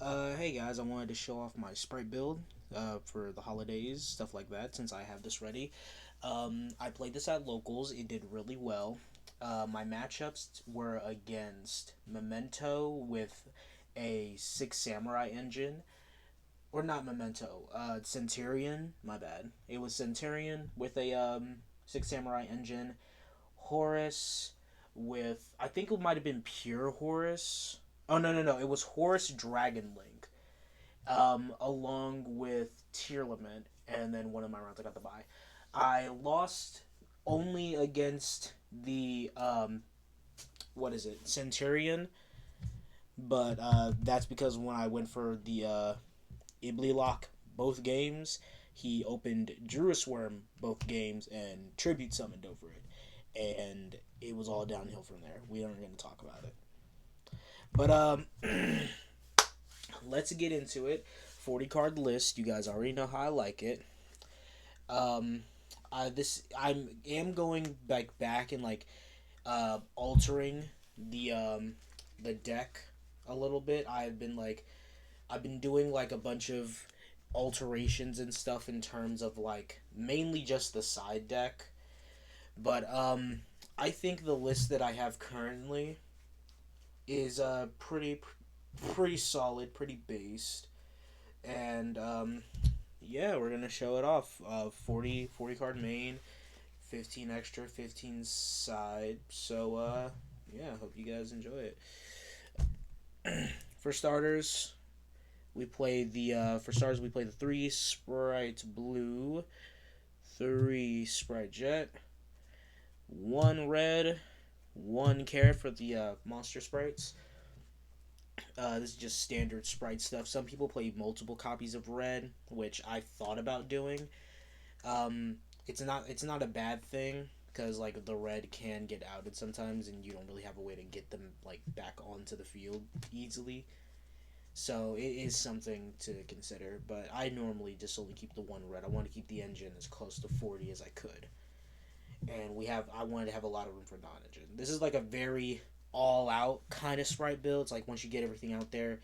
Hey guys, I wanted to show off my Sprite build for the holidays, stuff like that, since I have this ready. I played this at locals, it did really well. My matchups were against Memento with a Six Samurai engine, or not Memento, Centurion, my bad. It was Centurion with a Six Samurai engine, Horus with, I think it might have been pure Horus. Oh, no, no, no, it was Horus Dragon Link along with Tier Lament, and then one of my rounds I got the bye. I lost only against the what is it, Centurion, but that's because when I went for the Ibli lock both games, he opened Druid Swarm both games and Tribute summoned over it, and it was all downhill from there. We aren't going to talk about it, but let's get into it. 40 card list. You guys already know how I like it. Um, I am going back and like altering the deck a little bit. I've been doing like a bunch of alterations and stuff in terms of like mainly just the side deck. But I think the list that I have currently is pretty solid, pretty based. And yeah, we're gonna show it off. 40 card main, 15 extra, 15 side. So yeah, hope you guys enjoy it. For starters, we play the three Spright Blue, three Spright Jet, one red, one carrot for the monster sprites. This is just standard sprite stuff. Some people play multiple copies of red, which I thought about doing. It's not a bad thing because like the red can get outed sometimes, and you don't really have a way to get them like back onto the field easily. So it is something to consider. But I normally just only keep the one red. I want to keep the engine as close to 40 as I could, and I wanted to have a lot of room for non-engine. This is like a very all out kind of sprite build. It's like once you get everything out there,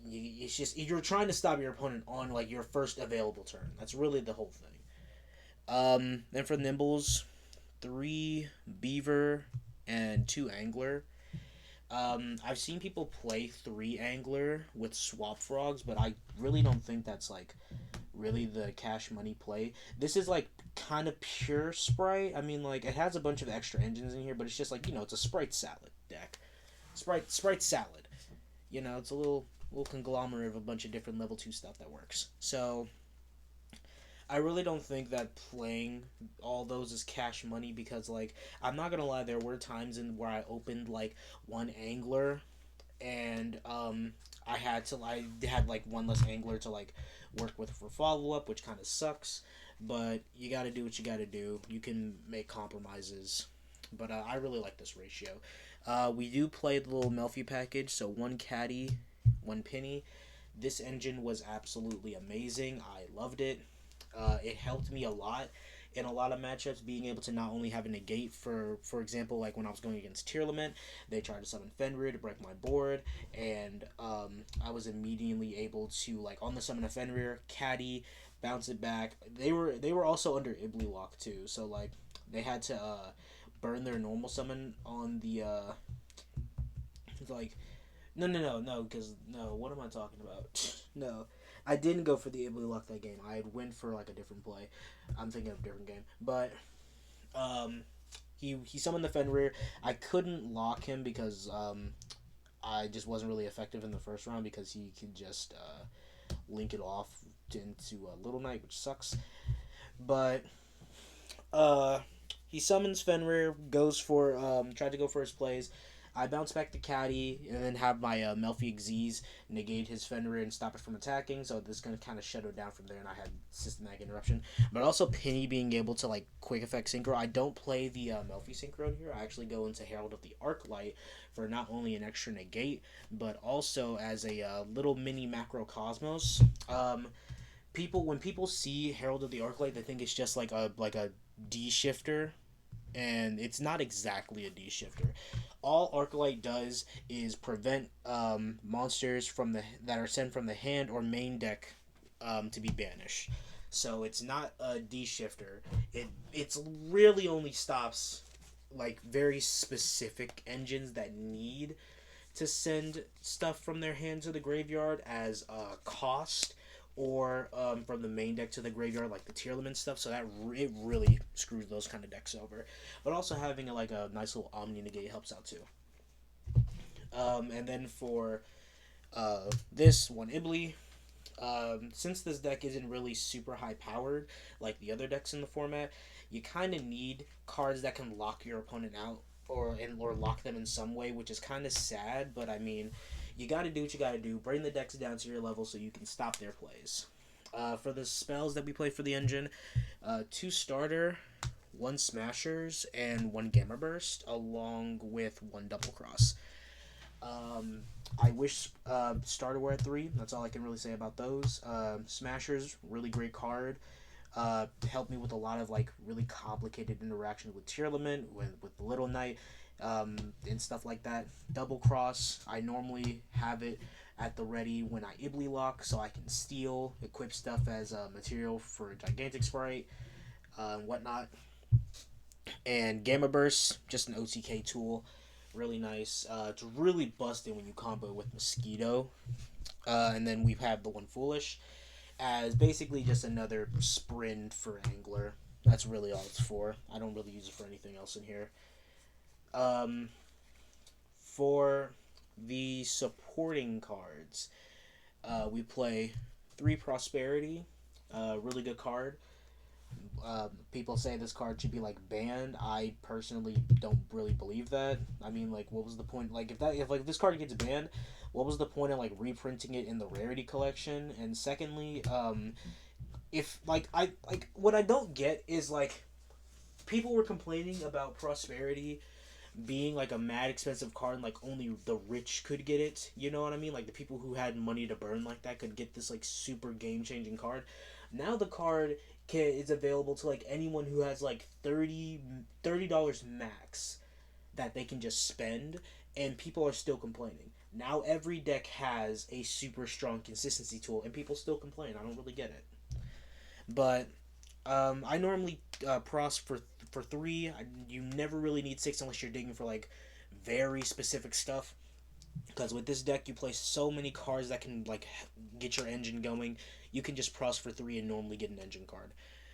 it's just you're trying to stop your opponent on like your first available turn. That's really the whole thing. Then for Nimbles, three Beaver and two Angler. I've seen people play three Angler with Swap Frogs, but I really don't think that's like really the cash money play. This is like kind of pure Sprite. I mean, like it has a bunch of extra engines in here, but it's just like it's a Sprite salad deck. Sprite salad. It's a little conglomerate of a bunch of different level 2 stuff that works. So I really don't think that playing all those is cash money because like I'm not gonna lie, there were times in where I opened like one angler and I had like one less angler to like work with for follow up, which kind of sucks. But you got to do what you got to do. You can make compromises, but I really like this ratio. We do play the little Melfi package, so one caddy, one penny. This engine was absolutely amazing. I loved it. It helped me a lot in a lot of matchups, being able to not only have a negate for example, like when I was going against Tier Lament, they tried to summon Fenrir to break my board, and I was immediately able to like on the summon of Fenrir, caddy, bounce it back. They were also under Ibli lock too, so like they had to burn their normal summon on the like no, because no, what am I talking about? No, I didn't go for the ability lock that game. I had went for like a different play. I'm thinking of a different game, but um, he summoned the Fenrir. I couldn't lock him because I just wasn't really effective in the first round because he could just link it off into Little Knight, which sucks. But uh, he summons Fenrir, goes for tried to go for his plays. I bounce back to Caddy and then have my Melfi Xyz negate his Fenrir and stop it from attacking. So this is gonna kind of shut it down from there, and I had systematic interruption. But also Penny being able to like quick effect synchro. I don't play the Melfi synchro in here. I actually go into Herald of the Arclight for not only an extra negate, but also as a little mini macrocosmos. People when people see Herald of the Arclight, they think it's just like a D shifter, and it's not exactly a D shifter. All Arclight does is prevent monsters from the that are sent from the hand or main deck to be banished. So it's not a D shifter. It's really only stops like very specific engines that need to send stuff from their hand to the graveyard as a cost, or from the main deck to the graveyard, like the Tearlament stuff. So that it really screws those kind of decks over. But also having like a nice little Omni Negate helps out too. And then for this one Ibly, since this deck isn't really super high powered like the other decks in the format, you kind of need cards that can lock your opponent out or lock them in some way, which is kind of sad. But I mean, you got to do what you got to do. Bring the decks down to your level so you can stop their plays. For the spells that we play for the engine, two starter, one smashers, and one gamma burst, along with one double cross. I wish starter were at 3. That's all I can really say about those. Smashers, really great card. Helped me with a lot of like really complicated interactions with Tearlament, with Little Knight, and stuff like that. Double cross, I normally have it at the ready when I Ibly lock, so I can steal, equip stuff as material for Gigantic Spright, and whatnot. And Gamma Burst, just an OTK tool, really nice. It's really busted when you combo with Mosquito. And then we have the one Foolish as basically just another sprint for Angler. That's really all it's for. I don't really use it for anything else in here. Um, for the supporting cards, we play 3 Prosperity, really good card. People say this card should be like banned. I personally don't really believe that. I mean, like, what was the point? Like, if like this card gets banned, what was the point of like reprinting it in the rarity collection? And secondly, if like I like what I don't get is like people were complaining about Prosperity being like a mad expensive card and like only the rich could get it. You know what I mean? Like the people who had money to burn like that could get this like super game changing card. Now the card is available to like anyone who has like $30 max that they can just spend, and people are still complaining. Now every deck has a super strong consistency tool, and people still complain. I don't really get it. But I normally pros for 3. You never really need 6 unless you're digging for like very specific stuff. Because with this deck, you play so many cards that can like get your engine going. You can just pros for 3 and normally get an engine card,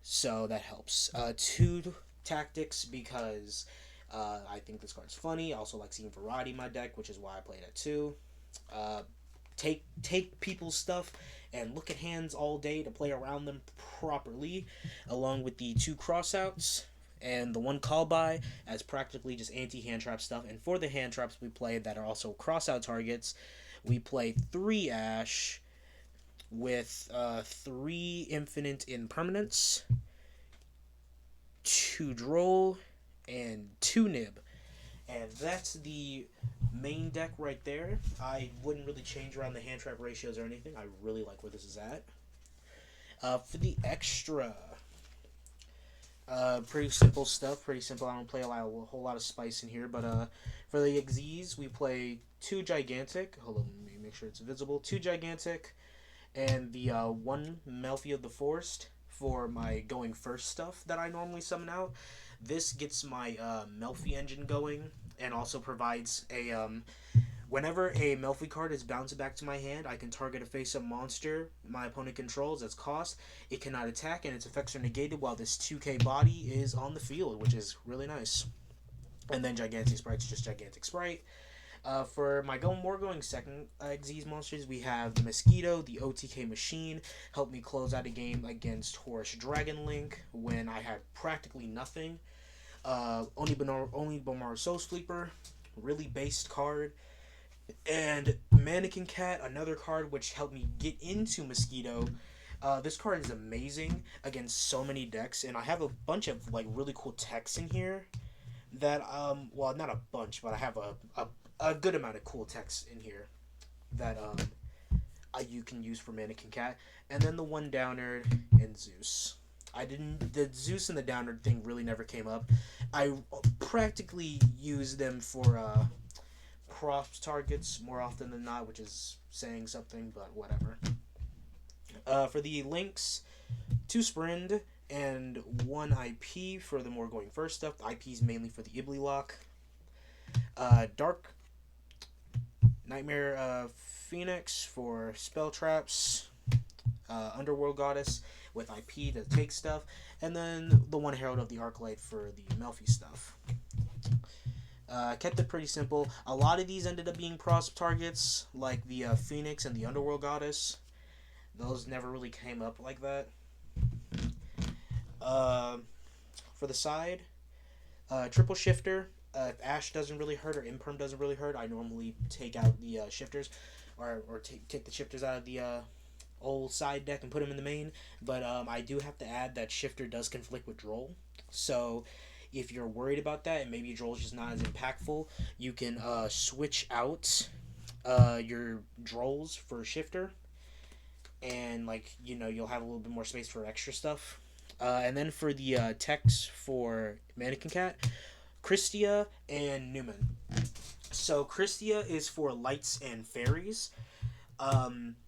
so that helps. 2 tactics because I think this card's funny. I also like seeing variety in my deck, which is why I played at 2. Uh, take people's stuff and look at hands all day to play around them properly, along with the 2 crossouts and the 1 call by as practically just anti hand trap stuff. And for the hand traps we play that are also crossout targets, we play 3 Ash with 3 Infinite Impermanence, 2 Droll, and 2 Nib. And that's the main deck right there. I wouldn't really change around the hand trap ratios or anything. I really like where this is at. For the extra, pretty simple stuff. Pretty simple. I don't play a whole lot of spice in here. But for the Xyz, we play 2 Gigantic. Hold on, let me make sure it's visible. 2 Gigantic, and the 1 Melfi of the Forest for my going first stuff that I normally summon out. This gets my Melfi engine going, and also provides a whenever a Melfi card is bounced back to my hand, I can target a face-up monster my opponent controls as cost. It cannot attack, and its effects are negated while this 2k body is on the field, which is really nice. And then Gigantic Sprite's just Gigantic Spright. For my going second Xyz monsters, we have the Mosquito, the OTK Machine, helped me close out a game against Horus Dragon Link when I had practically nothing. Only Soul Sleeper, really based card. And Mannequin Cat, another card which helped me get into Mosquito. This card is amazing against so many decks, and I have a bunch of like really cool techs in here that well, not a bunch, but I have a good amount of cool text in here that you can use for Mannequin Cat. And then the 1 Downer and Zeus. I didn't. The Zeus and the Downward thing really never came up. I practically use them for cross targets more often than not, which is saying something, but whatever. For the links, 2 Sprint and 1 IP for the more going first stuff. The IP is mainly for the Ibli lock. Dark Nightmare Phoenix for spell traps. Underworld Goddess with IP to take stuff, and then the one Herald of the Arclight for the Melfi stuff. Kept it pretty simple. A lot of these ended up being cross targets, like the Phoenix and the Underworld Goddess. Those never really came up like that. Uh, for the side, triple shifter. If Ash doesn't really hurt or Imperm doesn't really hurt, I normally take out the shifters, or take the shifters out of the old side deck and put them in the main. But I do have to add that shifter does conflict with Droll. So if you're worried about that and maybe Droll's just not as impactful, you can switch out your Drolls for shifter, and you'll have a little bit more space for extra stuff. And then for the techs for Mannequin Cat, Christia and Newman. So Christia is for lights and fairies.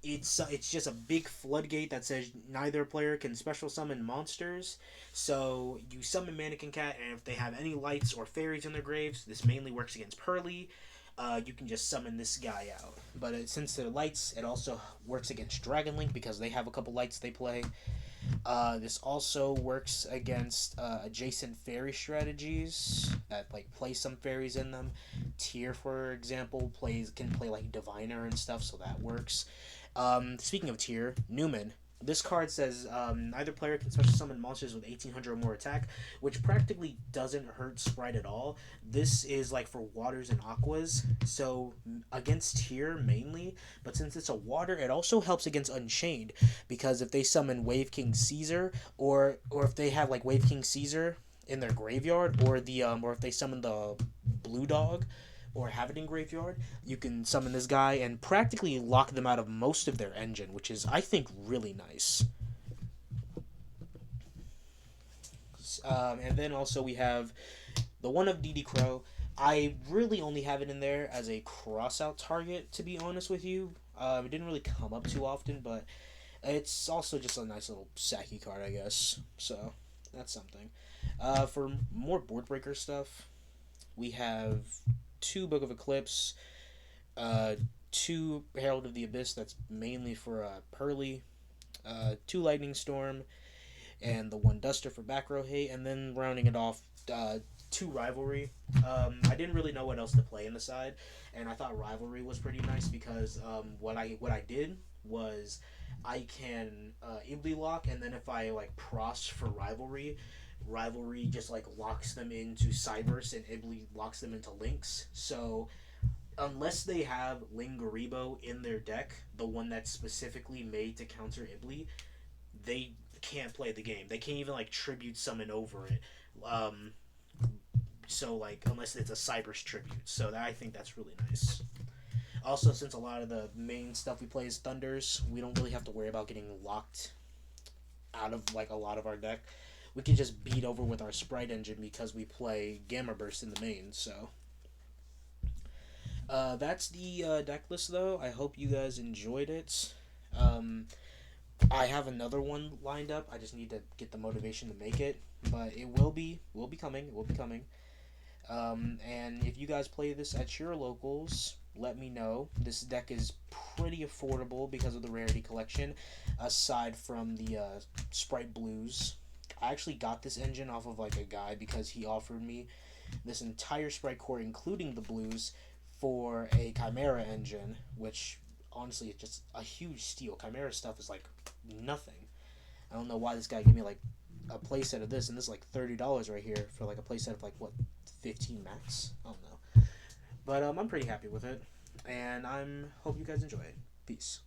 It's just a big floodgate that says neither player can special summon monsters. So you summon Mannequin Cat, and if they have any lights or fairies in their graves, this mainly works against Pearly. You can just summon this guy out. But since they're lights, it also works against Dragon Link because they have a couple lights they play. This also works against adjacent fairy strategies that play some fairies in them. Tyr, for example, can play like Diviner and stuff, so that works. Speaking of Tyr, Newman. This card says either player can special summon monsters with 1800 or more attack, which practically doesn't hurt Spright at all. This is like for waters and aquas, so against Tyr mainly, but since it's a water, it also helps against Unchained, because if they summon Wave King Caesar, or if they have like Wave King Caesar in their graveyard, or if they summon the Blue Dog, or have it in graveyard, you can summon this guy and practically lock them out of most of their engine, which is, I think, really nice. And then also we have the one of DD Crow. I really only have it in there as a cross-out target, to be honest with you. It didn't really come up too often, but it's also just a nice little sacky card, I guess. So, that's something. For more board breaker stuff, we have 2 Book of Eclipse, 2 Herald of the Abyss, that's mainly for Pearly, 2 Lightning Storm, and the 1 Duster for back row hate, and then rounding it off, 2 Rivalry. I didn't really know what else to play in the side, and I thought Rivalry was pretty nice because what I did was I can Ibli lock, and then if I cross for Rivalry just locks them into Cyberse, and Ibli locks them into Lynx. So unless they have Lingaribo in their deck, the one that's specifically made to counter Ibli, they can't play the game. They can't even tribute summon over it. So unless it's a Cyberse tribute. So I think that's really nice. Also, since a lot of the main stuff we play is Thunders, we don't really have to worry about getting locked out of a lot of our deck. We can just beat over with our Spright engine because we play Gamma Burst in the main. So that's the deck list, though. I hope you guys enjoyed it. I have another one lined up. I just need to get the motivation to make it, but it will be coming. It will be coming. And if you guys play this at your locals, let me know. This deck is pretty affordable because of the rarity collection, aside from the Spright Blues. I actually got this engine off of a guy because he offered me this entire Spright core, including the blues, for a Chimera engine, which honestly is just a huge steal. Chimera stuff is nothing. I don't know why this guy gave me a playset of this, and this is $30 right here for a playset of 15 max. I don't know, but I'm pretty happy with it, and hope you guys enjoy it. Peace.